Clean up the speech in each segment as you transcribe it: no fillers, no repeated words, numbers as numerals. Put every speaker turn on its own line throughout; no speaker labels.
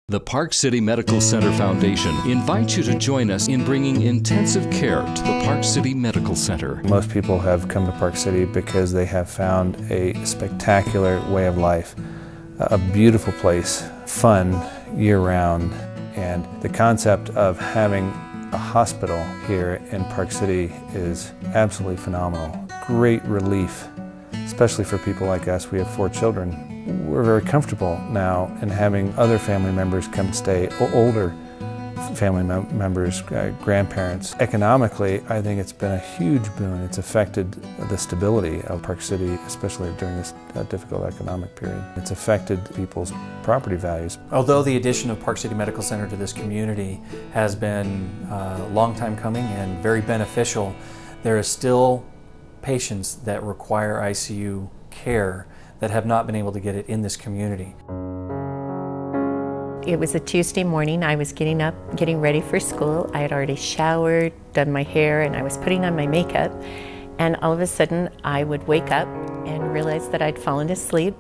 The Park City Medical Center Foundation invites you to join us in bringing intensive care to the Park City Medical Center.
Most people have come to Park City because they have found a spectacular way of life, a beautiful place, fun year-round, and the concept of having a hospital here in Park City is absolutely phenomenal. Great relief, especially for people like us. We have 4 children. We're very comfortable now in having other family members come stay, older family members, grandparents. Economically, I think it's been a huge boon. It's affected the stability of Park City, especially during this difficult economic period. It's affected people's property values.
Although the addition of Park City Medical Center to this community has been a long time coming and very beneficial, there are still patients that require ICU care that have not been able to get it in this community.
It was a Tuesday morning. I was getting up, getting ready for school. I had already showered, done my hair, and I was putting on my makeup. And all of a sudden, I would wake up and realize that I'd fallen asleep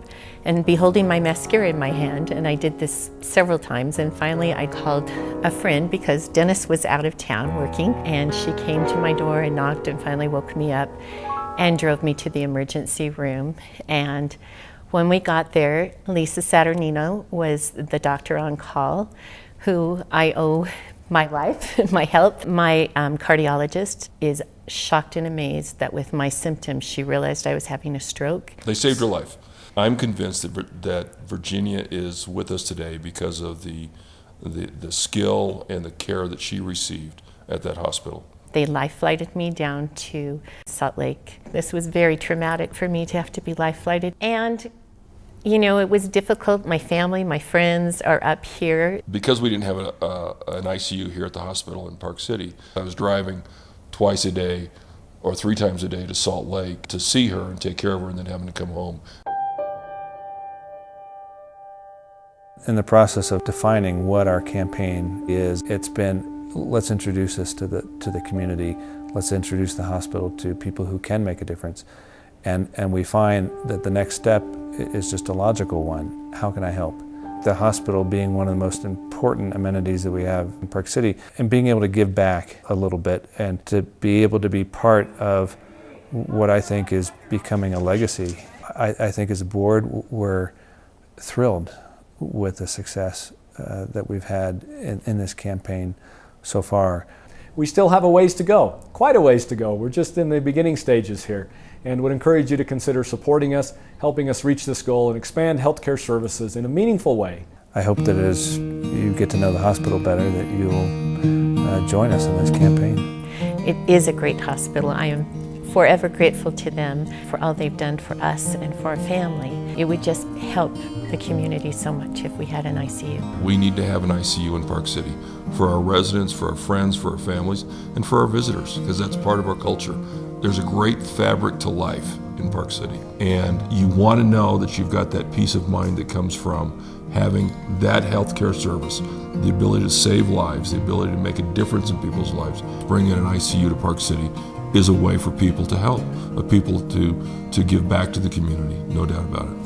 and be holding my mascara in my hand. And I did this several times. And finally, I called a friend because Dennis was out of town working. And she came to my door and knocked and finally woke me up and drove me to the emergency room. And when we got there, Lisa Saturnino was the doctor on call, who I owe my life, my health. My cardiologist is shocked and amazed that with my symptoms, she realized I was having a stroke.
They saved her life. I'm convinced that Virginia is with us today because of the skill and the care that she received at that hospital.
They life-flighted me down to Salt Lake. This was very traumatic for me to have to be life-flighted. And, you know, it was difficult. My family, my friends are up here.
Because we didn't have an ICU here at the hospital in Park City, I was driving twice a day or 3 times a day to Salt Lake to see her and take care of her and then having to come home.
In the process of defining what our campaign is, it's been, let's introduce this to the community. Let's introduce the hospital to people who can make a difference. And we find that the next step is just a logical one. How can I help? The hospital being one of the most important amenities that we have in Park City, and being able to give back a little bit and to be able to be part of what I think is becoming a legacy. I think as a board, we're thrilled with the success that we've had in this campaign so far.
We still have a ways to go, quite a ways to go. We're just in the beginning stages here, and would encourage you to consider supporting us, helping us reach this goal and expand healthcare services in a meaningful way.
I hope that as you get to know the hospital better, that you'll join us in this campaign.
It is a great hospital. I am forever grateful to them for all they've done for us and for our family. It would just help the community so much if we had an ICU.
We need to have an ICU in Park City for our residents, for our friends, for our families, and for our visitors, because that's part of our culture. There's a great fabric to life in Park City, and you want to know that you've got that peace of mind that comes from having that healthcare service, the ability to save lives, the ability to make a difference in people's lives. Bringing an ICU to Park City is a way for people to help, people to give back to the community, no doubt about it.